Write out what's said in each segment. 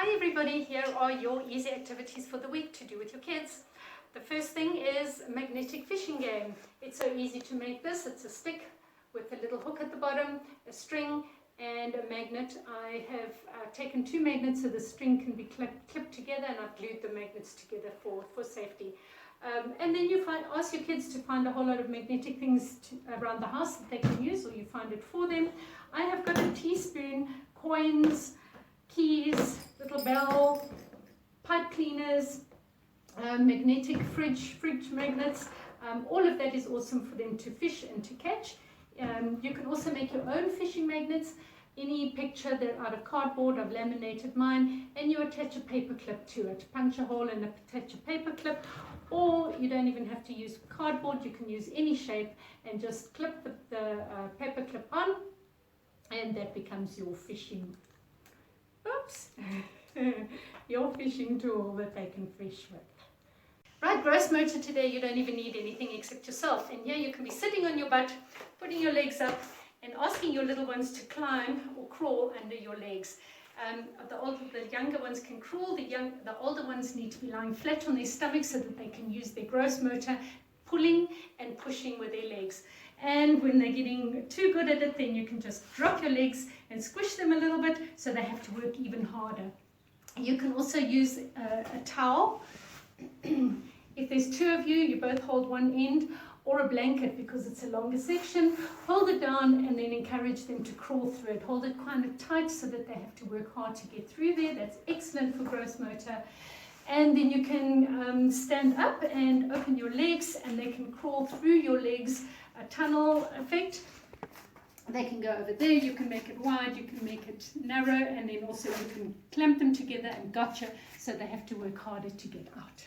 Hi everybody, here are your easy activities for the week to do with your kids. The first thing is a magnetic fishing game. It's so easy to make this. It's a stick with a little hook at the bottom, a string and a magnet. I have taken two magnets so the string can be clipped together, and I've glued the magnets together for safety. And then you ask your kids to find a whole lot of magnetic things around the house that they can use, or you find it for them. I have got a teaspoon, coins, keys, little bell, pipe cleaners, magnetic fridge magnets. All of that is awesome for them to fish and to catch. You can also make your own fishing magnets. Any picture, they're out of cardboard. I've laminated mine, and you attach a paper clip to it. Punch a hole and attach a paper clip, or you don't even have to use cardboard. You can use any shape and just clip the paper clip on, and that becomes your fishing your fishing tool that they can fish with. Right, gross motor today, you don't even need anything except yourself. And here you can be sitting on your butt, putting your legs up, and asking your little ones to climb or crawl under your legs. The younger ones can crawl, the older ones need to be lying flat on their stomachs so that they can use their gross motor, pulling and pushing with their legs. And when they're getting too good at it, then you can just drop your legs and squish them a little bit so they have to work even harder. You can also use a towel. If there's two of you, you both hold one end, or a blanket because it's a longer section. Hold it down and then encourage them to crawl through it. Hold it kind of tight so that they have to work hard to get through there. That's excellent for gross motor. And then you can stand up and open your legs, and they can crawl through your legs, a tunnel effect. They can go over there, you can make it wide, you can make it narrow, and then also you can clamp them together and gotcha, so they have to work harder to get out.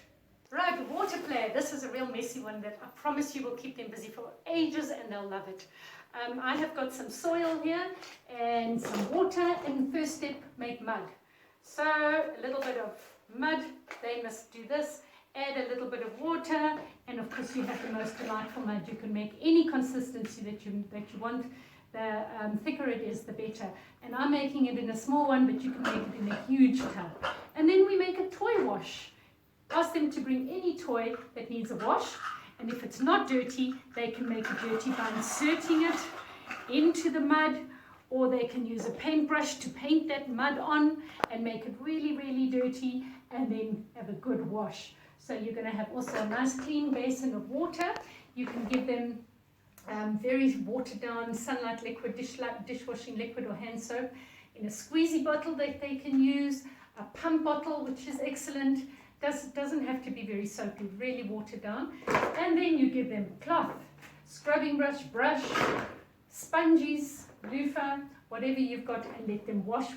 Right, water play. This is a real messy one that I promise you will keep them busy for ages, and they'll love it. I have got some soil here and some water, and first step, make mud. So a little bit of mud, they must do this. Add a little bit of water, and of course you have the most delightful mud. You can make any consistency that you want. The thicker it is, the better. And I'm making it in a small one, but you can make it in a huge tub. And then we make a toy wash. Ask them to bring any toy that needs a wash, and if it's not dirty, they can make it dirty by inserting it into the mud, or they can use a paintbrush to paint that mud on and make it really, really dirty, and then have a good wash. So you're going to have also a nice clean basin of water. You can give them very watered down sunlight liquid, dishwashing liquid or hand soap in a squeezy bottle that they can use, a pump bottle, which is excellent. Doesn't have to be very soapy, really watered down. And then you give them cloth, scrubbing brush, sponges, loofah, whatever you've got, and let them wash.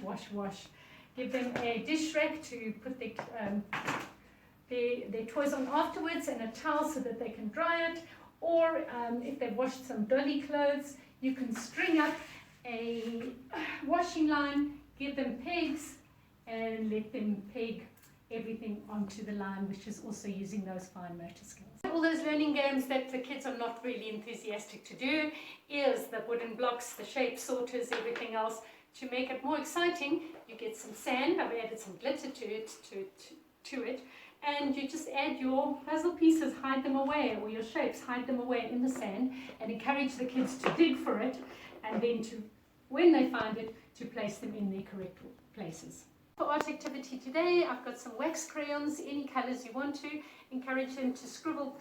Give them a dish rack to put their toys on afterwards, and a towel so that they can dry it. Or if they've washed some dolly clothes, you can string up a washing line, give them pegs, and let them peg everything onto the line, which is also using those fine motor skills. All those learning games that the kids are not really enthusiastic to do is the wooden blocks, the shape sorters, everything else. To make it more exciting, you get some sand. I've added some glitter to it, and you just add your puzzle pieces, hide them away, or your shapes, hide them away in the sand, and encourage the kids to dig for it, and then when they find it, to place them in their correct places. For art activity today, I've got some wax crayons, any colors you want to. Encourage them to scribble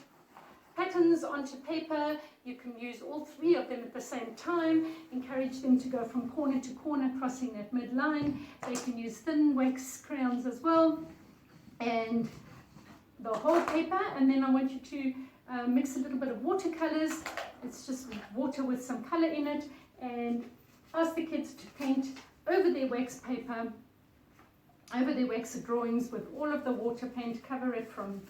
patterns onto paper. You can use all three of them at the same time. Encourage them to go from corner to corner, crossing that midline. They can use thin wax crayons as well, and the whole paper. And then I want you to mix a little bit of watercolors. It's just water with some color in it, and ask the kids to paint over their wax paper, over their wax drawings with all of the water paint. Cover it from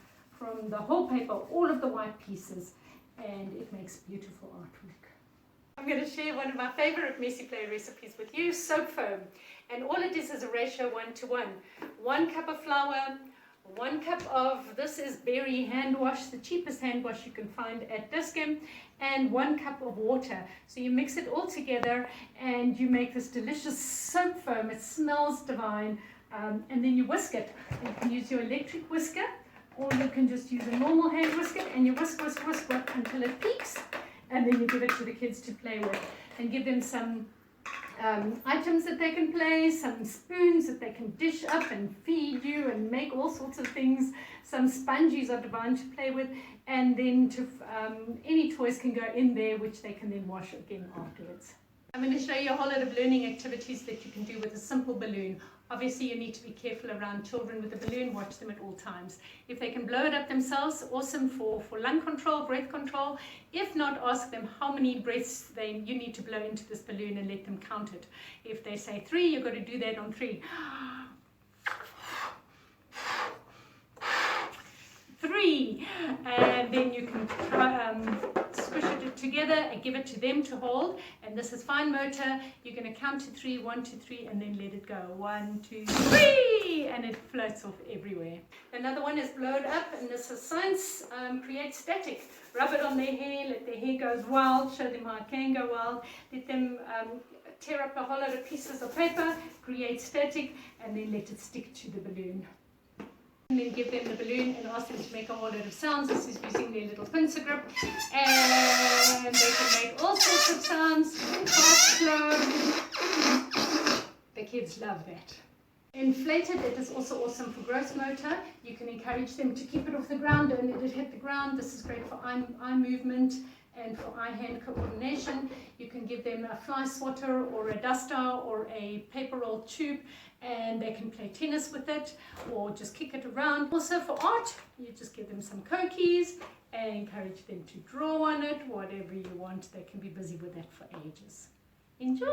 the whole paper, all of the white pieces, and it makes beautiful artwork. I'm going to share one of my favorite messy play recipes with you, soap foam. And all it is a ratio 1:1. 1 cup of flour, 1 cup of, this is berry hand wash, the cheapest hand wash you can find at Discount, and 1 cup of water. So you mix it all together and you make this delicious soap foam. It smells divine. and then you whisk it. You can use your electric whisker, or you can just use a normal hand whisker, and you whisk until it peaks, and then you give it to the kids to play with, and give them some items that they can play, some spoons that they can dish up and feed you and make all sorts of things. Some sponges are divine to play with, and then any toys can go in there which they can then wash again afterwards. I'm going to show you a whole lot of learning activities that you can do with a simple balloon. Obviously you need to be careful around children with a balloon, watch them at all times. If they can blow it up themselves, awesome for lung control, breath control. If not, ask them how many breaths you need to blow into this balloon and let them count it. If they say 3, you've got to do that on 3. 3, and then you can squish it together and give it to them to hold, and this is fine motor. You're going to count to 3, 1, 2, 3, and then let it go. 1, 2, 3, and it floats off everywhere. Another one is blow it up, and this is science. Create static. Rub it on their hair, let their hair go wild, show them how it can go wild. Let them tear up a whole lot of pieces of paper, create static, and then let it stick to the balloon. And then give them the balloon and ask them to make a whole lot of sounds. This is using their little pincer grip, and they can make all sorts of sounds, fast, slow. The kids love that. Inflated, it is also awesome for gross motor. You can encourage them to keep it off the ground and let it hit the ground. This is great for eye movement and for eye-hand coordination. You can give them a fly swatter or a duster or a paper roll tube, and they can play tennis with it or just kick it around. Also for art, you just give them some cookies and encourage them to draw on it, whatever you want. They can be busy with that for ages. Enjoy!